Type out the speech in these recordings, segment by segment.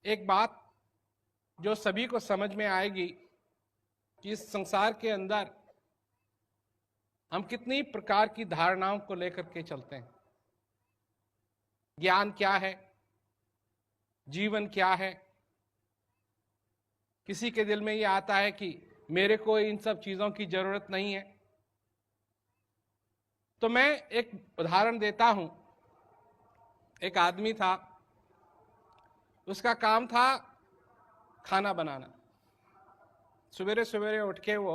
एक बात जो सभी को समझ में आएगी कि इस संसार के अंदर हम कितनी प्रकार की धारणाओं को लेकर के चलते हैं। ज्ञान क्या है, जीवन क्या है। किसी के दिल में ये आता है कि मेरे को इन सब चीजों की जरूरत नहीं है। तो मैं एक उदाहरण देता हूं। एक आदमी था, उसका काम था खाना बनाना। सवेरे सवेरे उठ के वो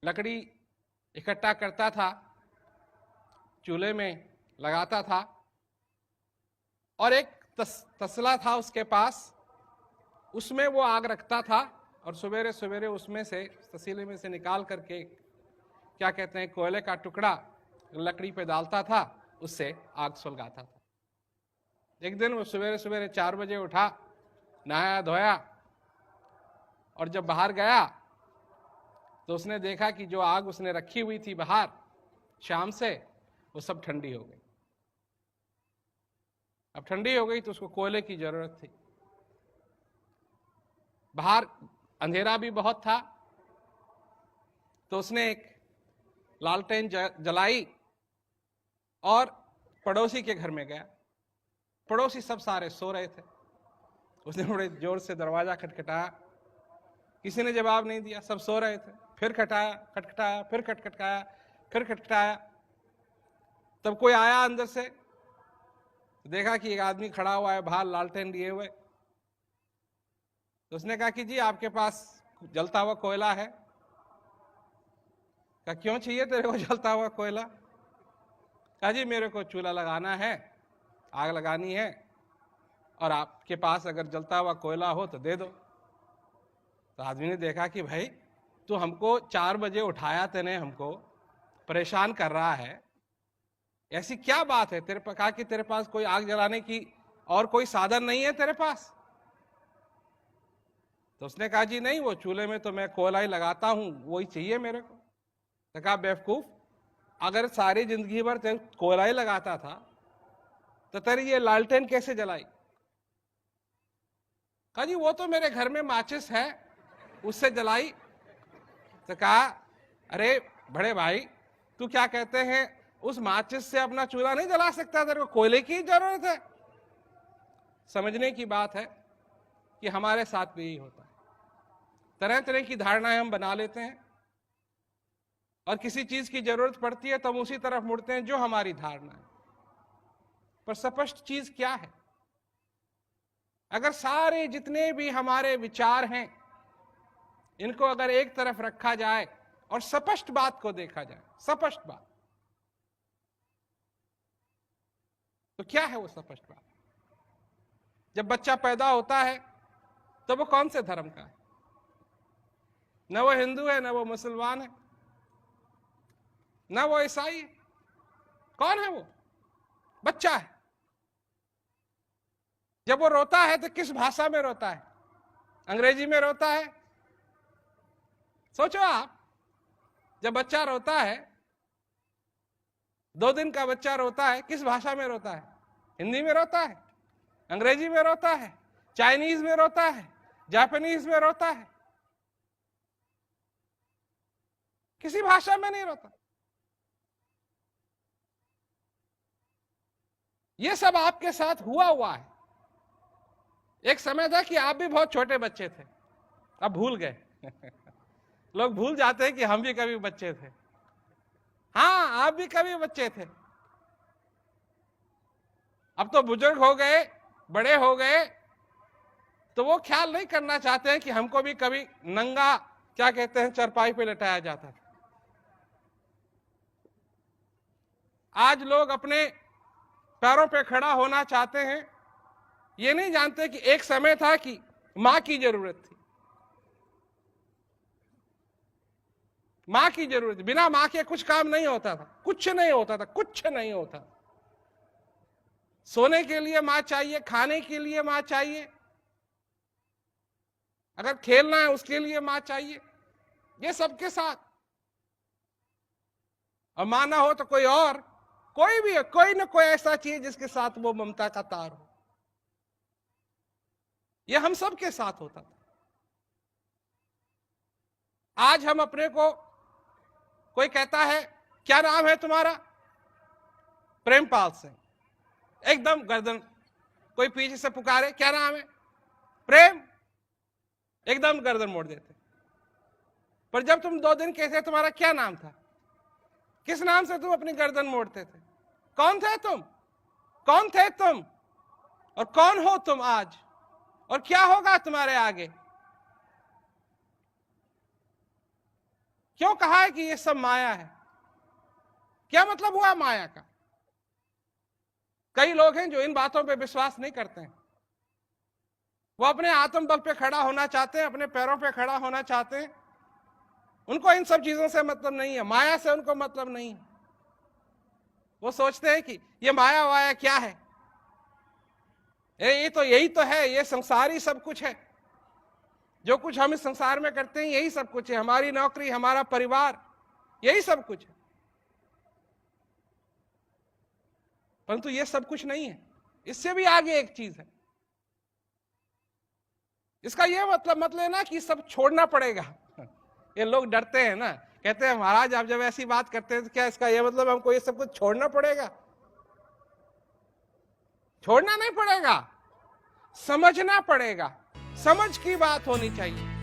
लकड़ी इकट्ठा करता था, चूल्हे में लगाता था और एक तसला था उसके पास, उसमें वो आग रखता था और सवेरे सवेरे उसमें से, तसीले में से निकाल करके क्या कहते हैं, कोयले का टुकड़ा लकड़ी पे डालता था, उससे आग सुलगाता था। एक दिन वो सवेरे सवेरे 4 बजे उठा, नहाया धोया और जब बाहर गया तो उसने देखा कि जो आग उसने रखी हुई थी बाहर शाम से, वो सब ठंडी हो गई। अब ठंडी हो गई तो उसको कोयले की जरूरत थी। बाहर अंधेरा भी बहुत था, तो उसने एक लालटेन जलाई और पड़ोसी के घर में गया। पड़ोसी सब सारे सो रहे थे। उसने बड़े जोर से दरवाजा खटखटाया, किसी ने जवाब नहीं दिया, सब सो रहे थे। फिर खटखटाया, फिर खटखटाया, फिर खटखटाया। तब कोई आया अंदर से, देखा कि एक आदमी खड़ा हुआ है बाहर लालटेन लिए हुए। तो उसने कहा कि जी आपके पास जलता हुआ कोयला है? कहा क्यों चाहिए तेरे को जलता हुआ कोयला? कहा जी मेरे को चूल्हा लगाना है, आग लगानी है, और आपके पास अगर जलता हुआ कोयला हो तो दे दो। तो आदमी ने देखा कि भाई तू हमको 4 बजे उठाया, तेने हमको परेशान कर रहा है, ऐसी क्या बात है? तेरे कहा कि तेरे पास कोई आग जलाने की और कोई साधन नहीं है तेरे पास? तो उसने कहा जी नहीं, वो चूल्हे में तो मैं कोयला ही लगाता हूं, वही चाहिए मेरे को। तो कहा बेवकूफ, अगर सारी जिंदगी भर तेरे कोयला ही लगाता था तो तेरी ये लालटेन कैसे जलाई? कहा जी वो तो मेरे घर में माचिस है, उससे जलाई। तो कहा अरे बड़े भाई, तू क्या कहते हैं, उस माचिस से अपना चूल्हा नहीं जला सकता? तेरे को कोयले की जरूरत है? समझने की बात है कि हमारे साथ भी यही होता है। तरह तरह की धारणाएं हम बना लेते हैं और किसी चीज की जरूरत पड़ती है तो हम उसी तरफ मुड़ते हैं जो हमारी धारणा है। पर स्पष्ट चीज क्या है? अगर सारे जितने भी हमारे विचार हैं, इनको अगर एक तरफ रखा जाए और स्पष्ट बात को देखा जाए, स्पष्ट बात, तो क्या है वो स्पष्ट बात? जब बच्चा पैदा होता है तो वो कौन से धर्म का है? न वो हिंदू है, न वो मुसलमान है, न वो ईसाई है। कौन है वो? बच्चा है। जब वो रोता है तो किस भाषा में रोता है? अंग्रेजी में रोता है? सोचो आप, जब बच्चा रोता है, 2 दिन का बच्चा रोता है, किस भाषा में रोता है? हिंदी में रोता है, अंग्रेजी में रोता है, चाइनीज में रोता है, जापानीज में रोता है, किसी भाषा में नहीं रोता। ये सब आपके साथ हुआ है। एक समय था कि आप भी बहुत छोटे बच्चे थे, अब भूल गए लोग भूल जाते हैं कि हम भी कभी बच्चे थे। हाँ, आप भी कभी बच्चे थे। अब तो बुजुर्ग हो गए, बड़े हो गए, तो वो ख्याल नहीं करना चाहते हैं कि हमको भी कभी नंगा, क्या कहते हैं, चरपाई पे लटाया जाता था। आज लोग अपने पैरों पे खड़ा होना चाहते हैं, ये नहीं जानते कि एक समय था कि मां की जरूरत थी। मां की जरूरत, बिना मां के कुछ काम नहीं होता था, कुछ नहीं होता था, कुछ नहीं होता। सोने के लिए मां चाहिए, खाने के लिए मां चाहिए, अगर खेलना है उसके लिए मां चाहिए, ये सबके साथ। और मां ना हो तो कोई और, कोई भी है, कोई ना कोई ऐसा चीज जिसके साथ वो ममता का तार हो। ये हम सब के साथ होता था। आज हम अपने को, कोई कहता है क्या नाम है तुम्हारा, प्रेमपाल सिंह, एकदम गर्दन, कोई पीछे से पुकारे क्या नाम है, प्रेम, एकदम गर्दन मोड़ देते। पर जब तुम 2 दिन कहते तुम्हारा क्या नाम था, किस नाम से तुम अपनी गर्दन मोड़ते थे, कौन थे तुम, कौन थे तुम, और कौन हो तुम आज, और क्या होगा तुम्हारे आगे। क्यों कहा है कि ये सब माया है, क्या मतलब हुआ माया का। कई लोग हैं जो इन बातों पे विश्वास नहीं करते हैं, वो अपने आत्मबल पे खड़ा होना चाहते हैं, अपने पैरों पे खड़ा होना चाहते हैं, उनको इन सब चीजों से मतलब नहीं है, माया से उनको मतलब नहीं है। वो सोचते हैं कि ये माया वाया क्या है, ये तो यही तो है, ये संसार ही सब कुछ है, जो कुछ हम इस संसार में करते हैं यही सब कुछ है, हमारी नौकरी, हमारा परिवार, यही सब कुछ है। परंतु ये सब कुछ नहीं है, इससे भी आगे एक चीज है। इसका ये मतलब मत लेना कि सब छोड़ना पड़ेगा। ये लोग डरते हैं ना, कहते हैं महाराज आप जब ऐसी बात करते हैं तो क्या इसका ये मतलब हमको ये सब कुछ छोड़ना पड़ेगा। छोड़ना नहीं पड़ेगा, समझना पड़ेगा, समझ की बात होनी चाहिए।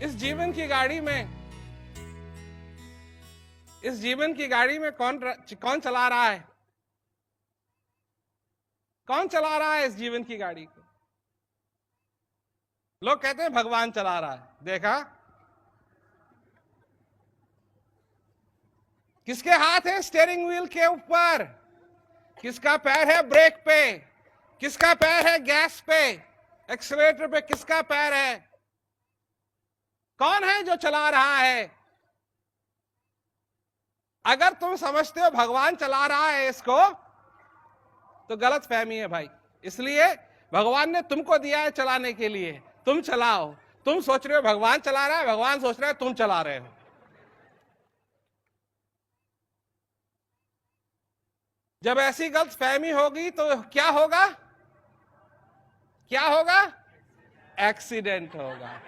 इस जीवन की गाड़ी में, इस जीवन की गाड़ी में कौन चला रहा है, कौन चला रहा है इस जीवन की गाड़ी को। लोग कहते हैं भगवान चला रहा है, देखा किसके हाथ है स्टीयरिंग व्हील के ऊपर, किसका पैर है ब्रेक पे, किसका पैर है गैस पे, एक्सीलरेटर पे किसका पैर है, कौन है जो चला रहा है। अगर तुम समझते हो भगवान चला रहा है इसको, तो गलत फहमी है भाई। इसलिए भगवान ने तुमको दिया है चलाने के लिए, तुम चलाओ। तुम सोच रहे हो भगवान चला रहा है, भगवान सोच रहा है तुम चला रहे हो। जब ऐसी गलत फहमी होगी तो क्या होगा, क्या होगा, एक्सीडेंट होगा।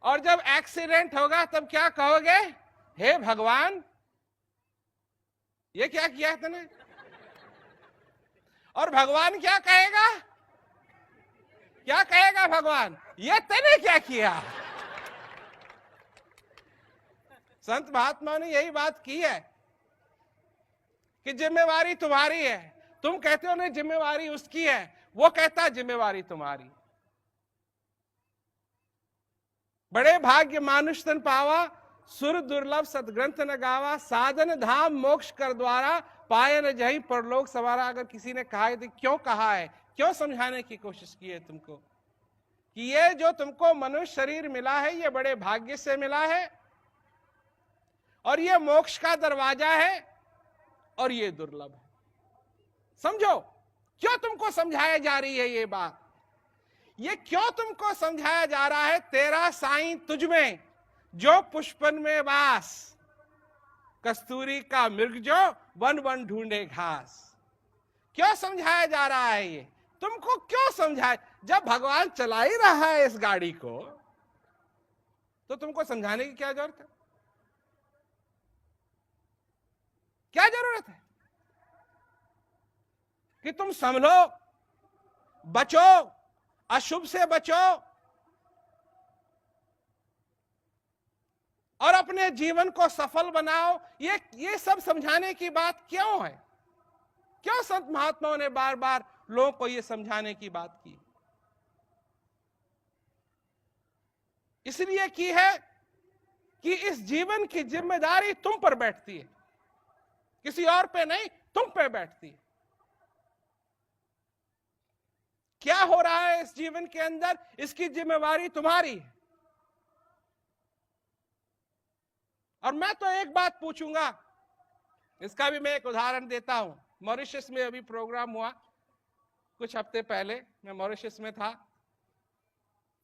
और जब एक्सीडेंट होगा तब क्या कहोगे, हे भगवान ये क्या किया तूने। और भगवान क्या कहेगा, क्या कहेगा भगवान, ये तूने क्या किया। संत महात्मा ने यही बात की है कि जिम्मेवारी तुम्हारी है। तुम कहते हो नहीं जिम्मेवारी उसकी है, वो कहता जिम्मेवारी तुम्हारी। बड़े भाग्य मानुष तन पावा, सुर दुर्लभ सदग्रंथ न गावा, साधन धाम मोक्ष कर द्वारा, पाए न जहीं परलोक सवारा। अगर किसी ने कहा है तो क्यों कहा है, क्यों समझाने की कोशिश की है तुमको कि ये जो तुमको मनुष्य शरीर मिला है ये बड़े भाग्य से मिला है, और ये मोक्ष का दरवाजा है, और ये दुर्लभ है। समझो क्यों तुमको समझाया जा रही है ये बात, ये क्यों तुमको समझाया जा रहा है। तेरा साईं तुझ में जो पुष्पन में वास, कस्तूरी का मृग जो वन वन ढूंढे घास। क्यों समझाया जा रहा है ये तुमको, क्यों समझाए। जब भगवान चला ही रहा है इस गाड़ी को तो तुमको समझाने की क्या जरूरत है, क्या जरूरत है कि तुम संभलो, बचो, अशुभ से बचो, और अपने जीवन को सफल बनाओ। ये सब समझाने की बात क्यों है, क्यों संत महात्माओं ने बार बार लोगों को ये समझाने की बात की। इसलिए की है कि इस जीवन की जिम्मेदारी तुम पर बैठती है, किसी और पे नहीं, तुम पे बैठती है। क्या हो रहा है इस जीवन के अंदर, इसकी जिम्मेवारी तुम्हारी है। और मैं तो एक बात पूछूंगा, इसका भी मैं एक उदाहरण देता हूं। मॉरिशस में अभी प्रोग्राम हुआ, कुछ हफ्ते पहले मैं मॉरिशस में था,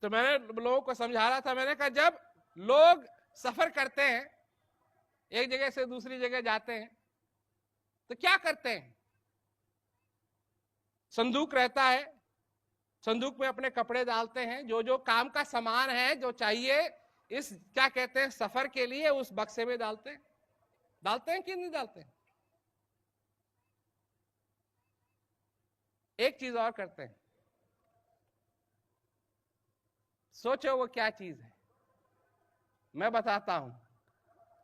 तो मैंने लोगों को समझा रहा था, मैंने कहा जब लोग सफर करते हैं, एक जगह से दूसरी जगह जाते हैं, तो क्या करते हैं? संदूक रहता है, संदूक में अपने कपड़े डालते हैं, जो जो काम का सामान है, जो चाहिए इस क्या कहते हैं सफर के लिए, उस बक्से में डालते हैं। डालते हैं कि नहीं डालते हैं? एक चीज और करते हैं, सोचो वो क्या चीज है? मैं बताता हूं,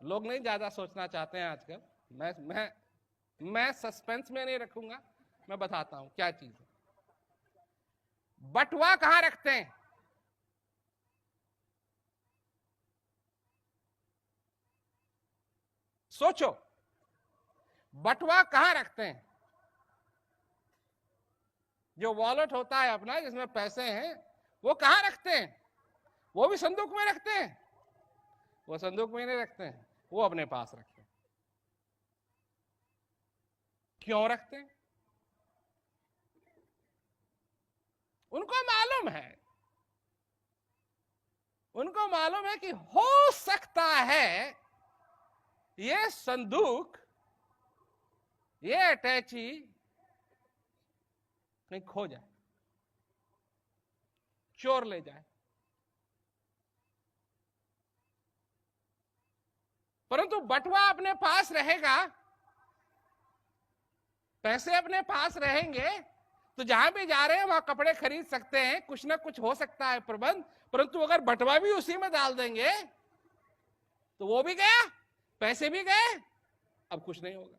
लोग नहीं ज्यादा सोचना चाहते हैं आजकल, मैं सस्पेंस में नहीं रखूंगा, मैं बताता हूं क्या चीज है। बटुआ कहां रखते हैं? सोचो, बटुआ कहां रखते हैं? जो वॉलेट होता है अपना, जिसमें पैसे हैं, वो कहां रखते हैं? वो भी संदूक में रखते हैं? वो संदूक में नहीं रखते हैं, वो अपने पास रखते हैं। क्यों रखते हैं? उनको मालूम है कि हो सकता है ये संदूक, ये अटैची कहीं खो जाए, चोर ले जाए। परंतु बटुआ अपने पास रहेगा, पैसे अपने पास रहेंगे, तो जहां भी जा रहे हैं वहां कपड़े खरीद सकते हैं, कुछ ना कुछ हो सकता है प्रबंध। परंतु अगर बटुआ भी उसी में डाल देंगे तो वो भी गया, पैसे भी गए, अब कुछ नहीं होगा।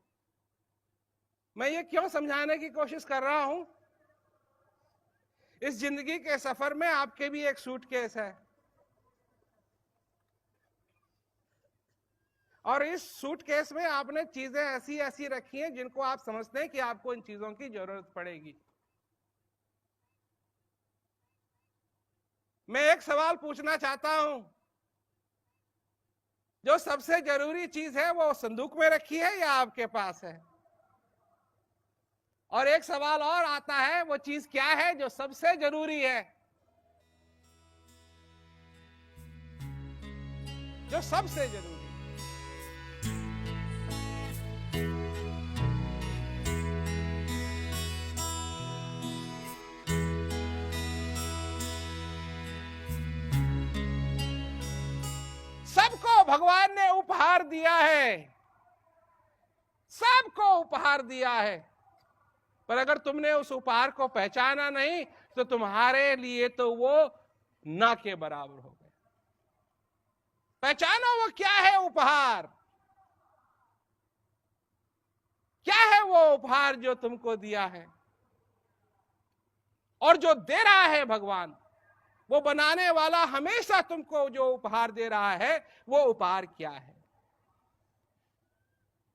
मैं ये क्यों समझाने की कोशिश कर रहा हूं? इस जिंदगी के सफर में आपके भी एक सूटकेस है, और इस सूटकेस में आपने चीजें ऐसी ऐसी रखी हैं जिनको आप समझते हैं कि आपको इन चीजों की जरूरत पड़ेगी। मैं एक सवाल पूछना चाहता हूं, जो सबसे जरूरी चीज है वो संदूक में रखी है या आपके पास है? और एक सवाल और आता है, वो चीज क्या है जो सबसे जरूरी है, जो सबसे जरूरी? सबको भगवान ने उपहार दिया है, सबको उपहार दिया है, पर अगर तुमने उस उपहार को पहचाना नहीं तो तुम्हारे लिए तो वो ना के बराबर हो गए। पहचानो वो क्या है उपहार, क्या है वो उपहार जो तुमको दिया है, और जो दे रहा है भगवान, वो बनाने वाला हमेशा तुमको जो उपहार दे रहा है वो उपहार क्या है?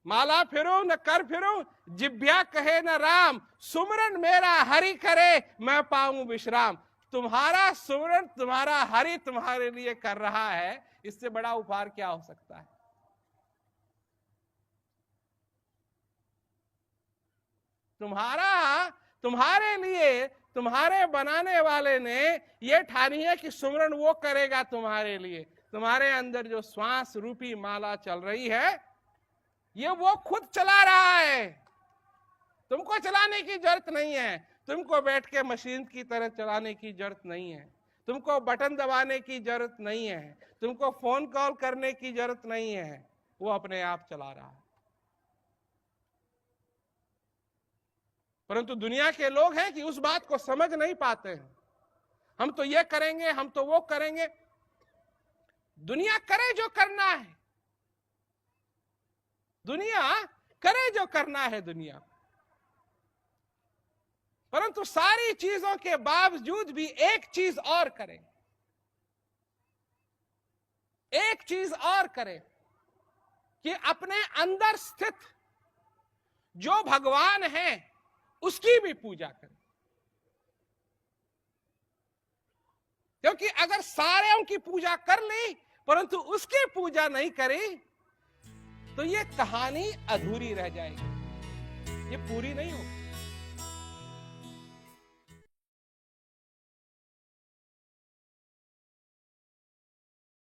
माला फिरो न कर फिरो, जिभ्या कहे न राम, सुमरन मेरा हरि करे, मैं पाऊं विश्राम। तुम्हारा सुमरन, तुम्हारा हरि तुम्हारे लिए कर रहा है, इससे बड़ा उपहार क्या हो सकता है? तुम्हारे लिए तुम्हारे बनाने वाले ने ये ठानी है कि सुमरन वो करेगा तुम्हारे लिए। तुम्हारे अंदर जो श्वास रूपी माला चल रही है, ये वो खुद चला रहा है, तुमको चलाने की जरूरत नहीं है। तुमको बैठ के मशीन की तरह चलाने की जरूरत नहीं है, तुमको बटन दबाने की जरूरत नहीं है, तुमको फोन कॉल करने की जरूरत नहीं है, वो अपने आप चला रहा है। परंतु दुनिया के लोग हैं कि उस बात को समझ नहीं पाते हैं। हम तो ये करेंगे, हम तो वो करेंगे। दुनिया करे जो करना है, दुनिया करे जो करना है दुनिया, परंतु सारी चीजों के बावजूद भी एक चीज और करें, एक चीज और करें कि अपने अंदर स्थित जो भगवान है उसकी भी पूजा करें। क्योंकि अगर सारे की पूजा कर ली परंतु उसकी पूजा नहीं करी तो ये कहानी अधूरी रह जाएगी, ये पूरी नहीं होगी।